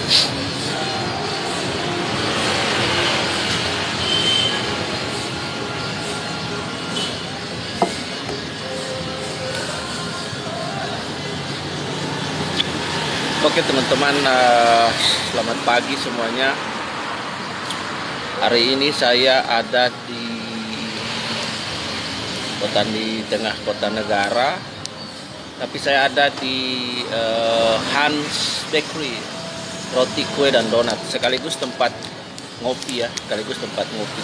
Oke teman-teman, selamat pagi semuanya. Hari ini saya ada di tengah kota negara, tapi saya ada di Hans Bakery, roti, kue, dan donat, sekaligus tempat ngopi ya, sekaligus tempat ngopi.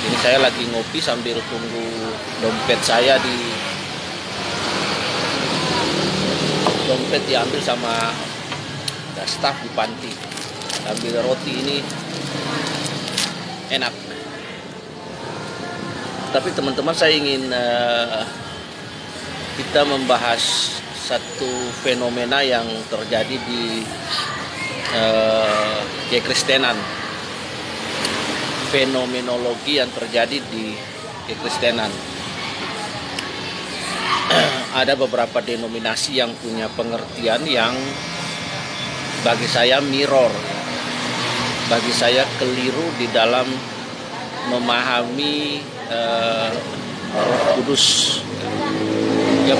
Ini saya lagi ngopi sambil tunggu dompet saya dompet diambil sama staf di panti. Ambil roti ini enak. Tapi teman-teman, saya ingin kita membahas satu fenomena yang terjadi di kekristenan. Fenomenologi yang terjadi di kekristenan. Ada beberapa denominasi yang punya pengertian yang bagi saya mirror, bagi saya keliru di dalam memahami Roh Kudus. Yang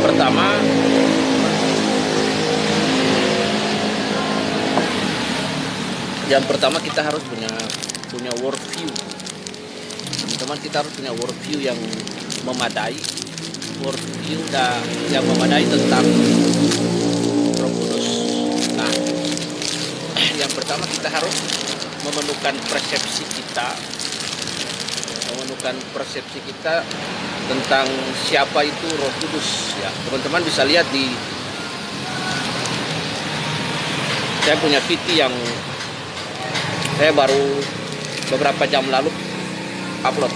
pertama kita harus punya worldview. Teman-teman, kita harus punya worldview yang memadai. Worldview yang memadai tentang Roh Kudus. Nah, yang pertama kita harus memenuhkan persepsi kita tentang siapa itu Roh Kudus. Ya, teman-teman bisa lihat saya punya VT yang saya baru beberapa jam lalu upload.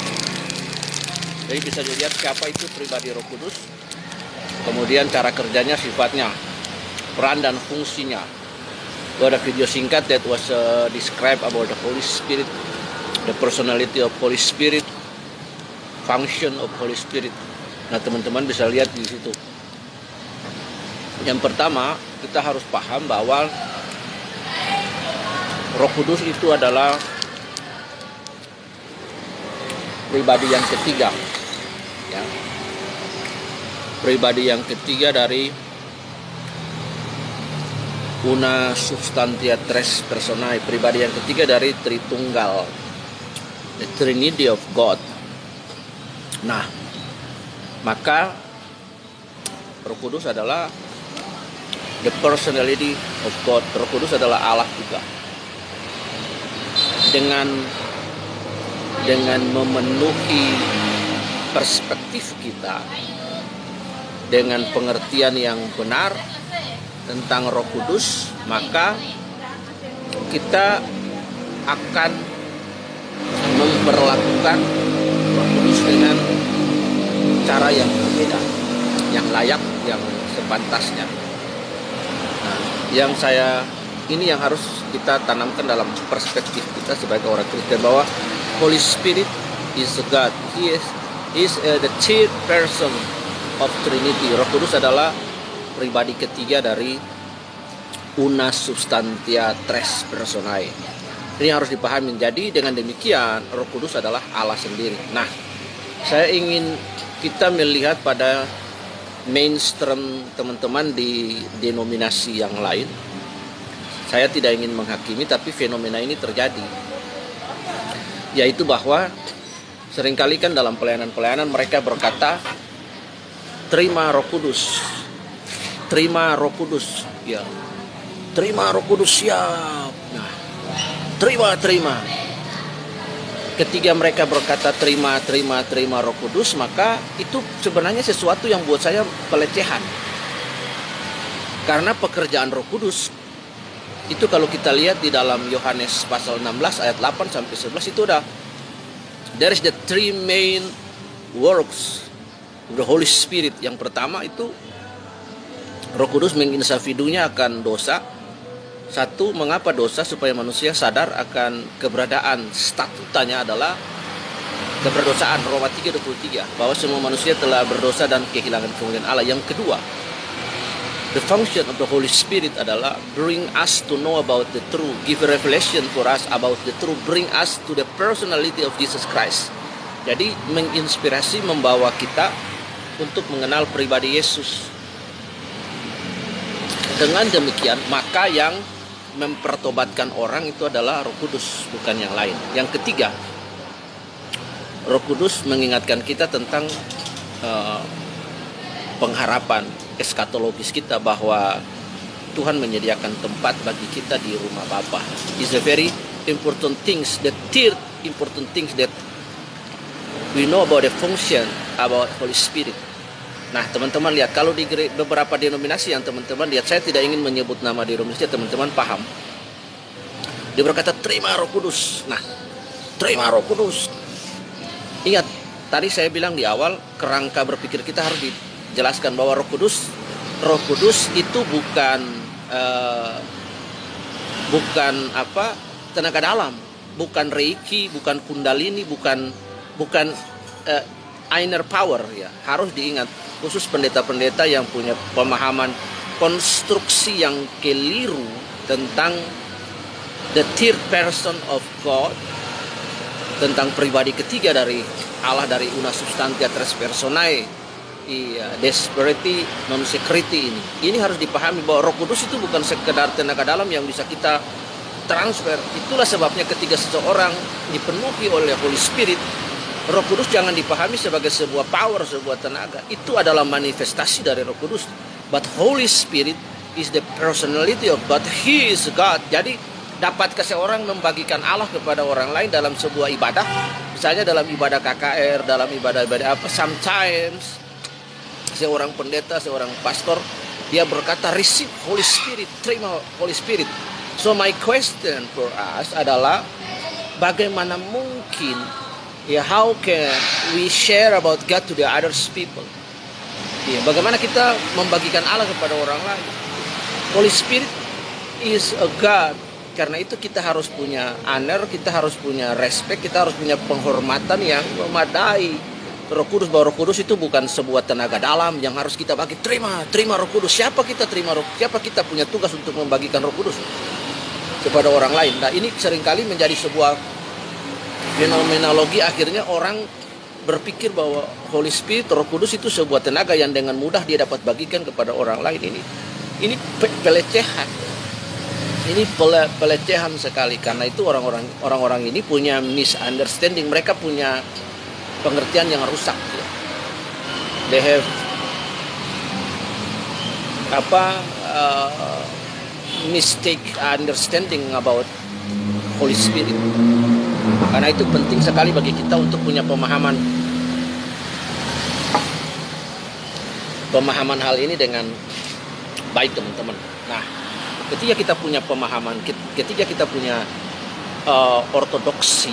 Jadi bisa dilihat siapa itu pribadi Roh Kudus, kemudian cara kerjanya, sifatnya, peran dan fungsinya. Itu ada video singkat that was described about the Holy Spirit, the personality of Holy Spirit, function of Holy Spirit. Nah, teman-teman bisa lihat di situ. Yang pertama, kita harus paham bahwa Roh Kudus itu adalah pribadi yang ketiga, ya. Pribadi yang ketiga dari una substantia tres personae, pribadi yang ketiga dari Tritunggal, the Trinity of God. Nah, maka Roh Kudus adalah the personality of God. Roh Kudus adalah Allah juga. Dengan memenuhi perspektif kita, dengan pengertian yang benar tentang Roh Kudus, maka kita akan memperlakukan Roh Kudus dengan cara yang berbeda, yang layak, yang sepantasnya. Nah, ini yang harus kita tanamkan dalam perspektif kita sebagai orang Kristen, bahwa Holy Spirit is God. He is the third person of Trinity. Roh Kudus adalah pribadi ketiga dari una substantia tres personae. Ini harus dipahami. Jadi dengan demikian Roh Kudus adalah Allah sendiri. Nah, saya ingin kita melihat pada mainstream teman-teman di denominasi yang lain. Saya tidak ingin menghakimi, tapi fenomena ini terjadi. Yaitu bahwa seringkali kan dalam pelayanan-pelayanan mereka berkata, terima Roh Kudus, terima Roh Kudus, ya, terima Roh Kudus, siap. Nah, terima. Ketika mereka berkata terima Roh Kudus, maka itu sebenarnya sesuatu yang buat saya pelecehan. Karena pekerjaan Roh Kudus itu kalau kita lihat di dalam Yohanes pasal 16 ayat 8 sampai 11 itu there is the three main works of the Holy Spirit. Yang pertama itu Roh Kudus menginsafidunya akan dosa. Satu, mengapa dosa? Supaya manusia sadar akan keberadaan, statutanya adalah keberdosaan, Roma 3:23, bahwa semua manusia telah berdosa dan kehilangan kemuliaan Allah. Yang kedua, The function of the Holy Spirit adalah bring us to know about the truth, give a revelation for us about the truth, bring us to the personality of Jesus Christ. Jadi menginspirasi, membawa kita untuk mengenal pribadi Yesus. Dengan demikian, maka yang mempertobatkan orang itu adalah Roh Kudus, bukan yang lain. Yang ketiga, Roh Kudus mengingatkan kita tentang pengharapan eskatologis kita, bahwa Tuhan menyediakan tempat bagi kita di rumah Bapa. Is a very important things. The third important things that we know about the function about Holy Spirit. Nah, teman-teman lihat, kalau di beberapa denominasi yang teman-teman lihat, saya tidak ingin menyebut nama denominasi, teman-teman paham. Dia berkata terima Roh Kudus. Nah, terima Roh Kudus. Ingat, tadi saya bilang di awal, kerangka berpikir kita harus dijelaskan bahwa Roh Kudus itu bukan tenaga dalam, bukan reiki, bukan kundalini, bukan inner power ya. Harus diingat, khusus pendeta-pendeta yang punya pemahaman konstruksi yang keliru tentang the third person of God, tentang pribadi ketiga dari Allah, dari una substantia tres personae. Iya, desperity non security ini harus dipahami bahwa Roh Kudus itu bukan sekedar tenaga dalam yang bisa kita transfer. Itulah sebabnya ketika seseorang dipenuhi oleh Holy Spirit, Roh Kudus jangan dipahami sebagai sebuah power, sebuah tenaga. Itu adalah manifestasi dari Roh Kudus. But Holy Spirit is the personality of God. He is God. Jadi dapatkah seorang membagikan Allah kepada orang lain dalam sebuah ibadah? Misalnya dalam ibadah KKR, dalam ibadah-ibadah apa? Sometimes seorang pendeta, seorang pastor, dia berkata receive Holy Spirit, terima Holy Spirit. So my question for us adalah, bagaimana mungkin ya, how can we share about God to the others people? Ya, bagaimana kita membagikan Allah kepada orang lain? Holy Spirit is a God. Karena itu kita harus punya honor, kita harus punya respect, kita harus punya penghormatan yang memadai. Roh Kudus, bahwa Roh Kudus itu bukan sebuah tenaga dalam yang harus kita bagi. Terima Roh Kudus. Siapa kita terima Roh? Siapa kita punya tugas untuk membagikan Roh Kudus kepada orang lain? Nah, ini seringkali menjadi sebuah fenomenologi. Akhirnya orang berpikir bahwa Holy Spirit, Roh Kudus itu sebuah tenaga yang dengan mudah dia dapat bagikan kepada orang lain. Ini pelecehan. Ini pelecehan sekali. Karena itu orang-orang ini punya misunderstanding. Mereka punya pengertian yang rusak ya. They have mistake understanding about Holy Spirit. Karena itu penting sekali bagi kita untuk punya pemahaman hal ini dengan baik, teman-teman. Nah, ketika kita punya pemahaman, ketika kita punya ortodoksi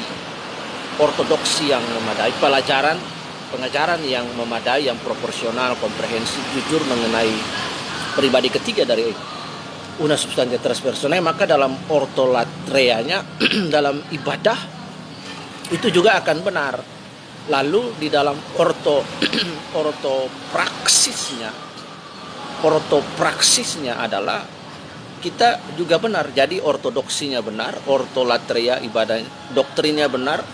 yang memadai, pengajaran yang memadai, yang proporsional, komprehensif, jujur mengenai pribadi ketiga dari una substantia tres personae, maka dalam ortolatreanya dalam ibadah itu juga akan benar. Lalu di dalam ortopraksisnya adalah kita juga benar. Jadi ortodoksinya benar, ortolatria ibadah doktrinnya benar,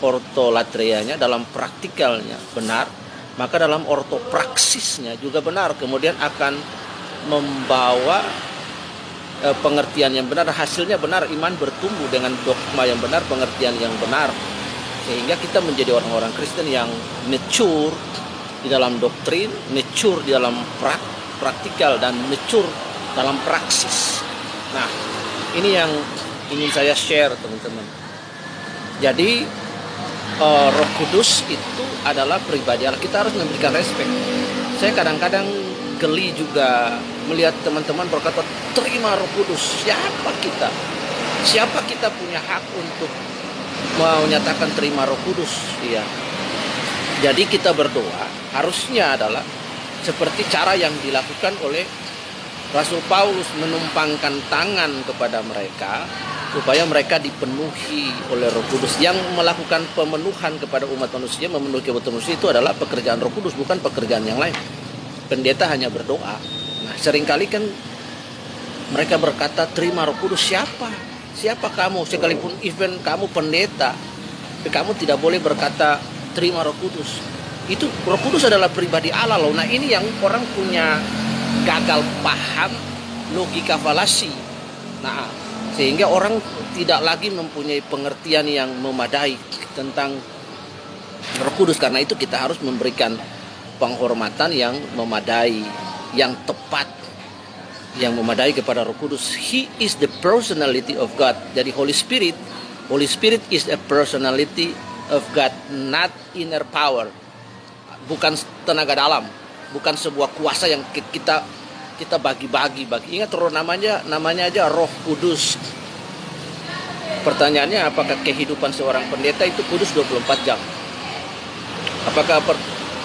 ortolatreanya dalam praktikalnya benar, maka dalam ortopraksisnya juga benar. Kemudian akan membawa pengertian yang benar, hasilnya benar, iman bertumbuh dengan dogma yang benar, pengertian yang benar, sehingga kita menjadi orang-orang Kristen yang mature di dalam doktrin, mature di dalam praktikal, dan mature dalam praksis. Nah, ini yang ingin saya share, teman-teman. Jadi Roh Kudus itu adalah pribadi Allah. Kita harus memberikan respect. Saya kadang-kadang geli juga melihat teman-teman berkata terima Roh Kudus. Siapa kita? Siapa kita punya hak untuk menyatakan terima Roh Kudus? Iya. Jadi kita berdoa harusnya adalah seperti cara yang dilakukan oleh Rasul Paulus, menumpangkan tangan kepada mereka supaya mereka dipenuhi oleh Roh Kudus. Yang melakukan pemenuhan kepada umat manusia, memenuhi kebutuhan manusia, itu adalah pekerjaan Roh Kudus, bukan pekerjaan yang lain. Pendeta hanya berdoa, Nah, seringkali kan mereka berkata terima Roh Kudus. Siapa kamu? Sekalipun even kamu pendeta, tapi kamu tidak boleh berkata terima Roh Kudus. Itu Roh Kudus adalah pribadi Allah loh. Nah, ini yang orang punya gagal paham, logika falasi. Nah, sehingga orang tidak lagi mempunyai pengertian yang memadai tentang Roh Kudus. Karena itu kita harus memberikan penghormatan yang memadai, yang tepat, yang memadai kepada Roh Kudus. He is the personality of God. Jadi Holy Spirit is a personality of God, not inner power. Bukan tenaga dalam, bukan sebuah kuasa yang kita bagi-bagi. Ingat Roh namanya aja Roh Kudus. Pertanyaannya, apakah kehidupan seorang pendeta itu kudus 24 jam? Apakah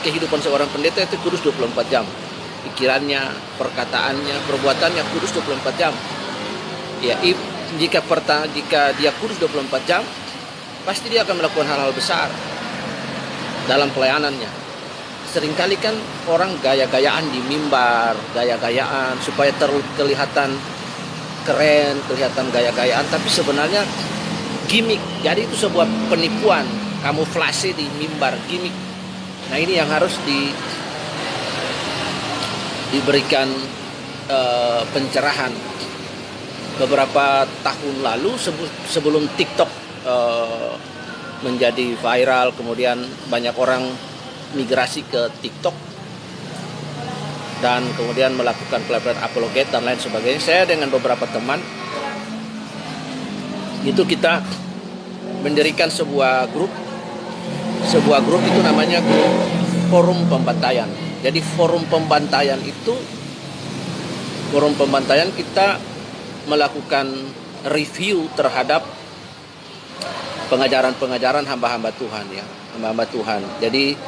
kehidupan seorang pendeta itu kudus 24 jam? Pikirannya, perkataannya, perbuatannya kudus 24 jam. Ya, jika dia kudus 24 jam, pasti dia akan melakukan hal-hal besar dalam pelayanannya. Seringkali kan orang gaya-gayaan di mimbar, gaya-gayaan supaya kelihatan keren, kelihatan gaya-gayaan, tapi sebenarnya gimmick. Jadi itu sebuah penipuan, kamuflase di mimbar, gimmick. Nah, ini yang harus diberikan pencerahan. Beberapa tahun lalu sebelum TikTok menjadi viral, kemudian banyak orang migrasi ke TikTok dan kemudian melakukan pelayanan apologet dan lain sebagainya. Saya dengan beberapa teman itu kita mendirikan sebuah grup itu namanya grup Forum Pembantaian. Jadi forum pembantaian kita melakukan review terhadap pengajaran hamba-hamba Tuhan ya, hamba-hamba Tuhan. Jadi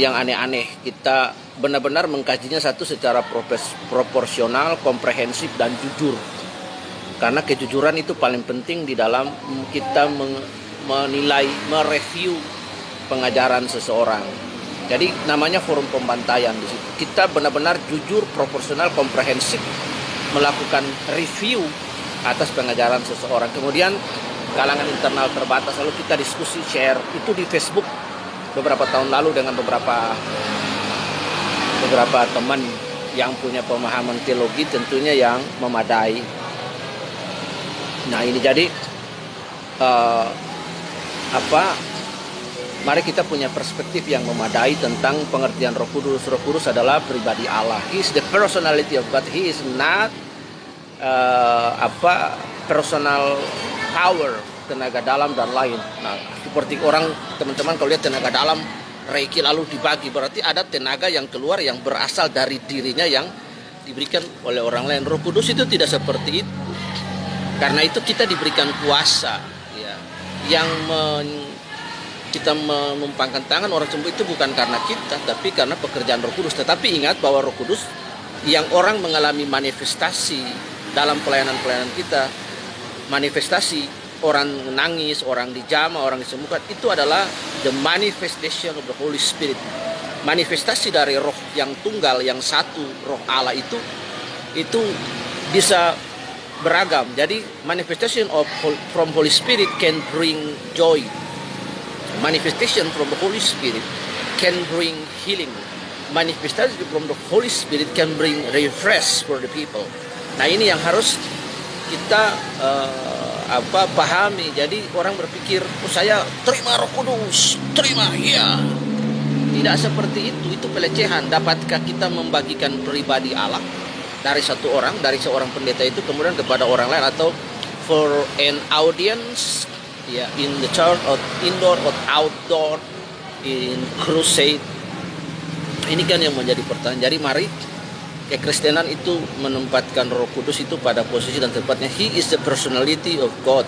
yang aneh-aneh kita benar-benar mengkajinya secara proporsional, komprehensif dan jujur. Karena kejujuran itu paling penting di dalam kita menilai, mereview pengajaran seseorang. Jadi namanya forum pembantaian di situ. Kita benar-benar jujur, proporsional, komprehensif melakukan review atas pengajaran seseorang. Kemudian kalangan internal terbatas, lalu kita diskusi, share itu di Facebook beberapa tahun lalu dengan beberapa teman yang punya pemahaman teologi tentunya yang memadai. Nah, ini jadi mari kita punya perspektif yang memadai tentang pengertian Roh Kudus. Roh Kudus adalah pribadi Allah. He is the personality of God. He is not personal power, tenaga dalam dan lain. Nah, seperti teman-teman kalau lihat tenaga dalam Reiki lalu dibagi, berarti ada tenaga yang keluar yang berasal dari dirinya yang diberikan oleh orang lain. Roh Kudus itu tidak seperti itu. Karena itu kita diberikan kuasa ya, yang kita menumpangkan tangan orang sembuh itu bukan karena kita, tapi karena pekerjaan Roh Kudus. Tetapi ingat bahwa Roh Kudus yang orang mengalami manifestasi dalam pelayanan kita, manifestasi orang menangis, orang dijamah, orang disembuhkan, itu adalah the manifestation of the Holy Spirit. Manifestasi dari roh yang tunggal, yang satu, roh Allah itu bisa beragam. Jadi manifestation from Holy Spirit can bring joy. Manifestation from the Holy Spirit can bring healing. Manifestation from the Holy Spirit can bring refresh for the people. Nah, ini yang harus kita pahami. Jadi orang berpikir, saya terima Roh Kudus, terima ya. Tidak seperti itu pelecehan. Dapatkah kita membagikan pribadi Allah dari dari seorang pendeta itu kemudian kepada orang lain, atau for an audience ya, in the church or indoor or outdoor, in crusade? Ini kan yang menjadi pertanyaan. Jadi mari kekristenan itu menempatkan Roh Kudus itu pada posisi dan tempatnya. He is the personality of God,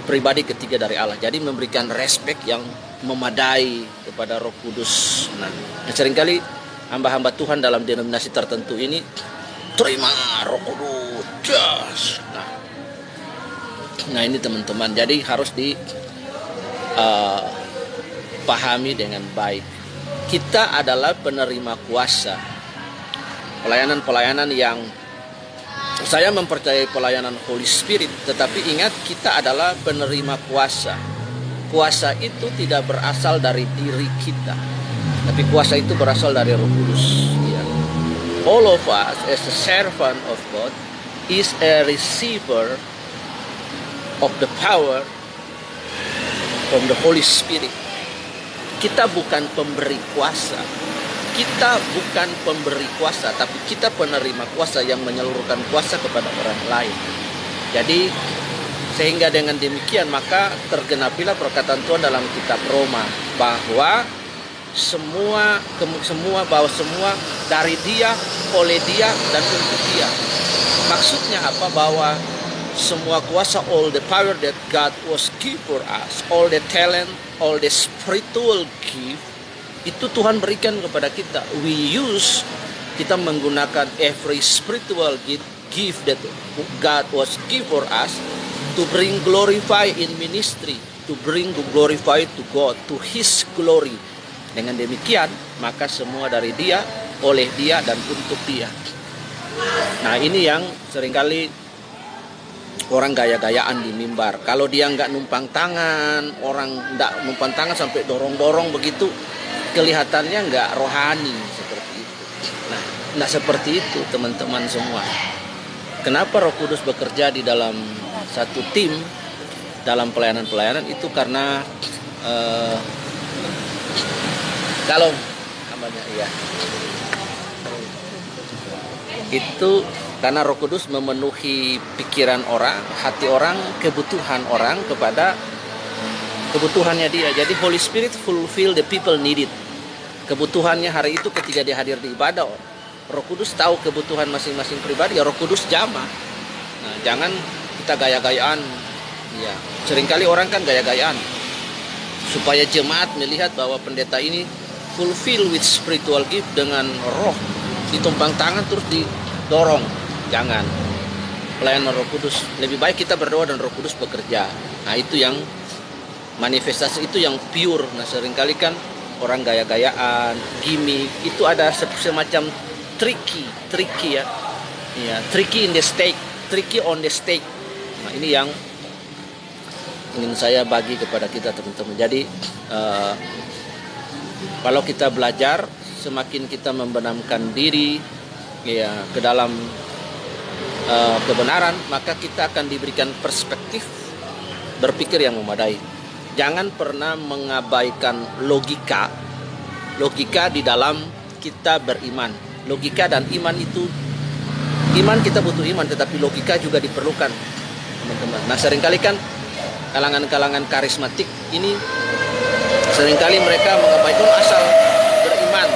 pribadi ketiga dari Allah. Jadi memberikan respect yang memadai kepada Roh Kudus. Nah, seringkali hamba-hamba Tuhan dalam denominasi tertentu ini terima Roh Kudus. Nah ini teman-teman, jadi harus dipahami dengan baik. Kita adalah penerima kuasa. pelayanan-pelayanan yang saya mempercayai pelayanan Holy Spirit, tetapi ingat kita adalah penerima kuasa. Kuasa itu tidak berasal dari diri kita, tapi kuasa itu berasal dari Roh Kudus. Ya. All of us as a servant of God is a receiver of the power from the Holy Spirit. Kita bukan pemberi kuasa. Kita bukan pemberi kuasa, tapi kita penerima kuasa yang menyalurkan kuasa kepada orang lain. Jadi sehingga dengan demikian maka tergenapilah perkataan Tuhan dalam kitab Roma bahwa semua dari Dia, oleh Dia, dan untuk Dia. Maksudnya apa? Bahwa semua kuasa, all the power that God was give for us, all the talent, all the spiritual gift, itu Tuhan berikan kepada kita. Kita menggunakan every spiritual gift that God was give for us to bring glorify in ministry, to bring glorify to God, to His glory. Dengan demikian, maka semua dari Dia, oleh Dia, dan untuk Dia. Nah, ini yang seringkali orang gaya-gayaan di mimbar. Kalau dia nggak numpang tangan, orang nggak numpang tangan sampai dorong-dorong begitu, kelihatannya nggak rohani seperti itu. Nah, nggak seperti itu teman-teman semua. Kenapa Roh Kudus bekerja di dalam satu tim dalam pelayanan-pelayanan itu karena kalau namanya itu karena Roh Kudus memenuhi pikiran orang, hati orang, kebutuhan orang kepada kebutuhannya dia. Jadi Holy Spirit fulfill the people need it. Kebutuhannya hari itu ketika dia hadir di ibadah, Roh Kudus tahu kebutuhan masing-masing pribadi, ya Roh Kudus jamah. Nah, jangan kita gaya-gayaan. Ya, seringkali orang kan gaya-gayaan supaya jemaat melihat bahwa pendeta ini fulfill with spiritual gift dengan roh, ditumpang tangan terus didorong. Jangan. Pelayanan Roh Kudus, lebih baik kita berdoa dan Roh Kudus bekerja. Nah, itu yang manifestasi, itu yang pure. Nah, seringkali kan orang gaya-gayaan, gimmick, itu ada semacam tricky ya. Ya, tricky in the stake, tricky on the stake. Nah, ini yang ingin saya bagi kepada kita teman-teman. Jadi kalau kita belajar, semakin kita membenamkan diri ya ke dalam kebenaran, maka kita akan diberikan perspektif berpikir yang memadai. Jangan pernah mengabaikan logika di dalam kita beriman. Logika dan iman itu, iman kita butuh iman, tetapi logika juga diperlukan, teman-teman. Nah, seringkali kan kalangan-kalangan karismatik ini seringkali mereka mengabaikan asal beriman.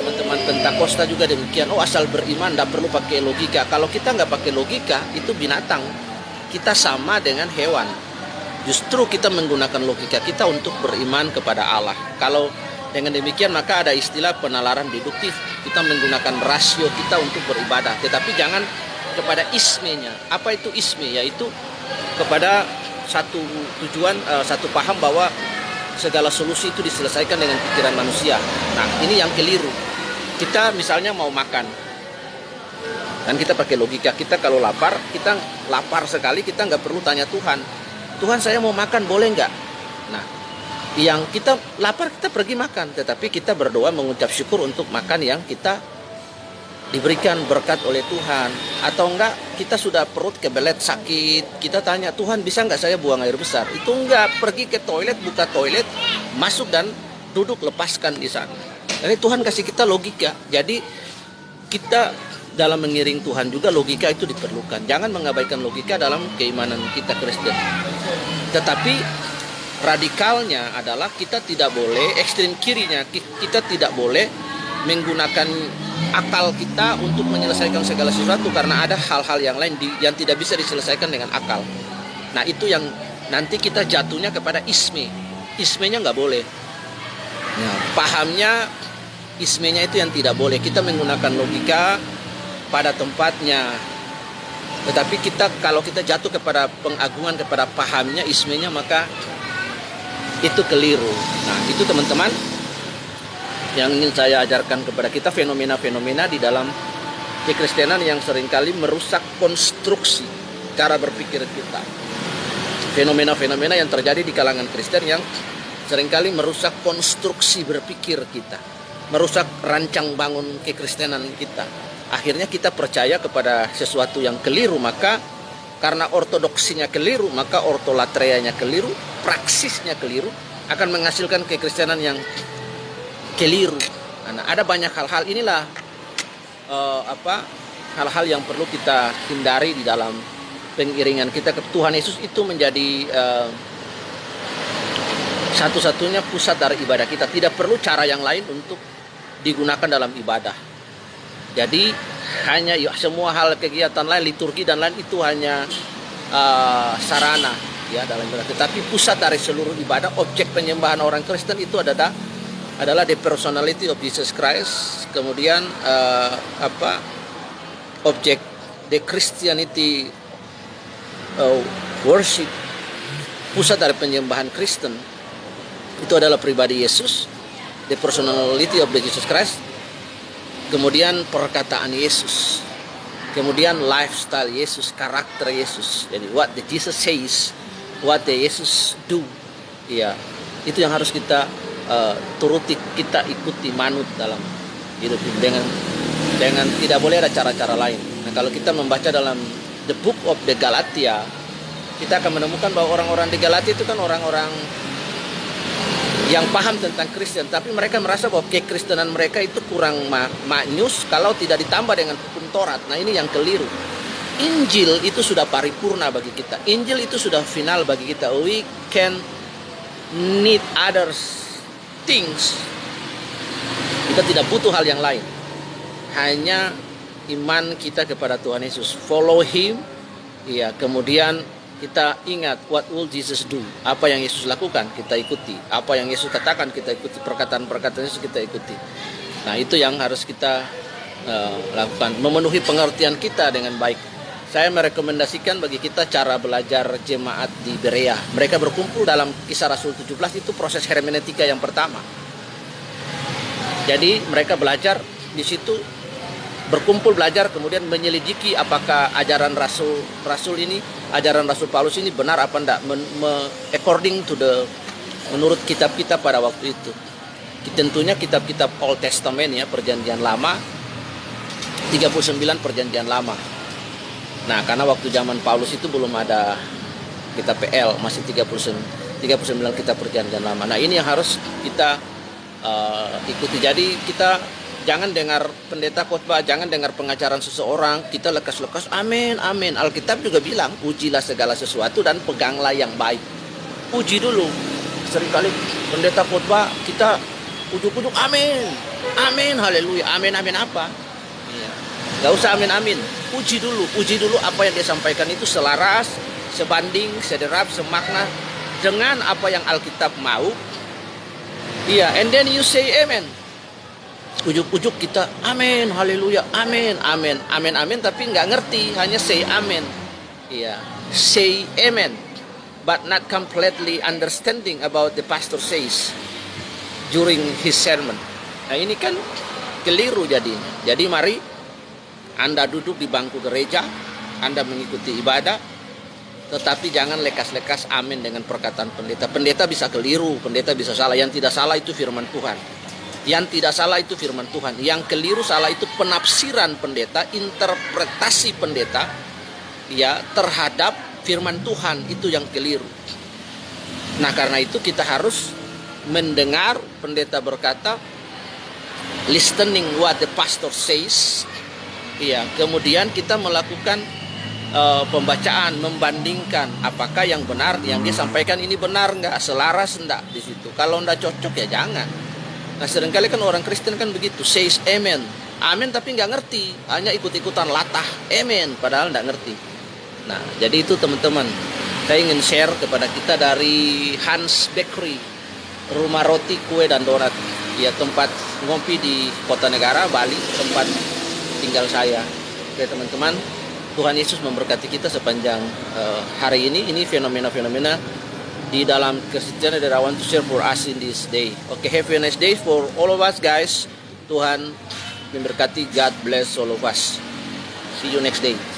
Teman-teman Pentakosta juga demikian. Oh, asal beriman, tidak perlu pakai logika. Kalau kita nggak pakai logika, itu binatang. Kita sama dengan hewan. Justru kita menggunakan logika kita untuk beriman kepada Allah. Kalau dengan demikian maka ada istilah penalaran deduktif. Kita menggunakan rasio kita untuk beribadah. Tetapi jangan kepada ismenya. Apa itu isme? Yaitu kepada satu tujuan, satu paham bahwa segala solusi itu diselesaikan dengan pikiran manusia. Nah, ini yang keliru. Kita misalnya mau makan, dan kita pakai logika. Kita kalau lapar, kita lapar sekali, kita nggak perlu tanya Tuhan. Tuhan, saya mau makan, boleh nggak? Nah, yang kita lapar, kita pergi makan. Tetapi kita berdoa mengucap syukur untuk makan yang kita diberikan berkat oleh Tuhan. Atau enggak, kita sudah perut kebelet sakit, kita tanya, Tuhan bisa nggak saya buang air besar? Itu enggak, pergi ke toilet, buka toilet, masuk dan duduk, lepaskan di sana. Jadi Tuhan kasih kita logika. Jadi kita dalam mengiring Tuhan juga logika itu diperlukan. Jangan mengabaikan logika dalam keimanan kita Kristen. Tetapi radikalnya adalah kita tidak boleh, ekstrem kirinya kita tidak boleh menggunakan akal kita untuk menyelesaikan segala sesuatu, karena ada hal-hal yang lain yang tidak bisa diselesaikan dengan akal. Nah, itu yang nanti kita jatuhnya kepada isme. Ismenya nggak boleh. Nah, pahamnya ismenya itu yang tidak boleh. Kita menggunakan logika pada tempatnya. Tetapi kalau kita jatuh kepada pengagungan kepada pahamnya, ismenya, maka itu keliru. Nah, itu teman-teman yang ingin saya ajarkan kepada kita, fenomena-fenomena di dalam Kekristenan yang seringkali merusak konstruksi cara berpikir kita. Fenomena-fenomena yang terjadi di kalangan Kristen yang seringkali merusak konstruksi berpikir kita, merusak rancang bangun kekristenan kita. Akhirnya kita percaya kepada sesuatu yang keliru, maka karena ortodoksinya keliru, maka ortolatreanya keliru, praksisnya keliru, akan menghasilkan kekristenan yang keliru. Nah, ada banyak hal-hal inilah hal-hal yang perlu kita hindari di dalam pengiringan kita ke Tuhan Yesus. Itu menjadi satu-satunya pusat dari ibadah kita. Tidak perlu cara yang lain untuk digunakan dalam ibadah. Jadi hanya semua hal kegiatan lain, liturgi dan lain itu hanya sarana ya dalam ibadah. Tetapi pusat dari seluruh ibadah, objek penyembahan orang Kristen itu adalah the personality of Jesus Christ. Kemudian objek the Christianity worship, pusat dari penyembahan Kristen itu adalah pribadi Yesus, the personality of the Jesus Christ. Kemudian perkataan Yesus, kemudian lifestyle Yesus, karakter Yesus. Jadi what the Jesus says, what the Jesus do, ya itu yang harus kita turuti, kita ikuti, manut dalam hidup ini. Dengan tidak boleh ada cara-cara lain. Nah, kalau kita membaca dalam the book of the Galatia, kita akan menemukan bahwa orang-orang di Galatia itu kan orang-orang yang paham tentang Kristen, tapi mereka merasa bahwa kekristenan mereka itu kurang maknyus kalau tidak ditambah dengan hukum Taurat. Nah, ini yang keliru. Injil itu sudah paripurna bagi kita. Injil itu sudah final bagi kita. We can need others things. Kita tidak butuh hal yang lain. Hanya iman kita kepada Tuhan Yesus. Follow Him. Ya, kemudian kita ingat what will Jesus do. Apa yang Yesus lakukan kita ikuti. Apa yang Yesus katakan kita ikuti. Perkataan-perkataan Yesus kita ikuti. Nah, itu yang harus kita lakukan. Memenuhi pengertian kita dengan baik. Saya merekomendasikan bagi kita cara belajar jemaat di Berea. Mereka berkumpul dalam Kisah Rasul 17, itu proses hermeneutika yang pertama. Jadi mereka belajar di situ, berkumpul belajar, kemudian menyelidiki apakah ajaran Rasul ini, ajaran Rasul Paulus ini benar apa enggak, according to menurut kitab-kitab pada waktu itu. Tentunya kitab-kitab Old Testament ya, perjanjian lama, 39 perjanjian lama. Nah, karena waktu zaman Paulus itu belum ada kitab PL, masih 39 kitab perjanjian lama. Nah, ini yang harus kita ikuti. Jadi kita jangan dengar pendeta khotbah, jangan dengar pengajaran seseorang, kita lekas-lekas amin, amin. Alkitab juga bilang, ujilah segala sesuatu dan peganglah yang baik. Uji dulu. Seringkali pendeta khotbah, kita ujuk-ujuk amin, amin, haleluya, amin, amin apa? Ya. Gak usah amin, amin. Uji dulu apa yang dia sampaikan itu selaras, sebanding, sederap, semakna dengan apa yang Alkitab mau. Iya, and then you say amen. Ujuk-ujuk kita amin, haleluya, amin, amin, amin, amin, tapi nggak ngerti, hanya say amen. Iya, say amen, but not completely understanding about the pastor says during his sermon. Nah, ini kan keliru jadinya. Jadi mari Anda duduk di bangku gereja, Anda mengikuti ibadah, tetapi jangan lekas-lekas amin dengan perkataan pendeta. Pendeta bisa keliru, pendeta bisa salah. Yang tidak salah itu firman Tuhan. Yang tidak salah itu firman Tuhan. Yang keliru salah itu penafsiran pendeta, interpretasi pendeta ya terhadap firman Tuhan, itu yang keliru. Nah, karena itu kita harus mendengar pendeta berkata, listening what the pastor says. Iya, kemudian kita melakukan pembacaan, membandingkan apakah yang benar, yang dia sampaikan ini benar enggak, selaras enggak di situ. Kalau enggak cocok ya jangan. Nah, seringkali kan orang Kristen kan begitu, says amen, amen tapi enggak ngerti, hanya ikut-ikutan latah amen padahal enggak ngerti. Nah, jadi itu teman-teman, saya ingin share kepada kita dari Hans Bakery, rumah roti, kue dan donat, ya tempat ngopi di Kota Negara, Bali, tempat tinggal saya. Oke teman-teman, Tuhan Yesus memberkati kita sepanjang hari ini. Ini fenomena-fenomena di dalam Kristen that I want to share for us in this day. Okay, have a nice day for all of us guys. Tuhan memberkati. God bless all of us. See you next day.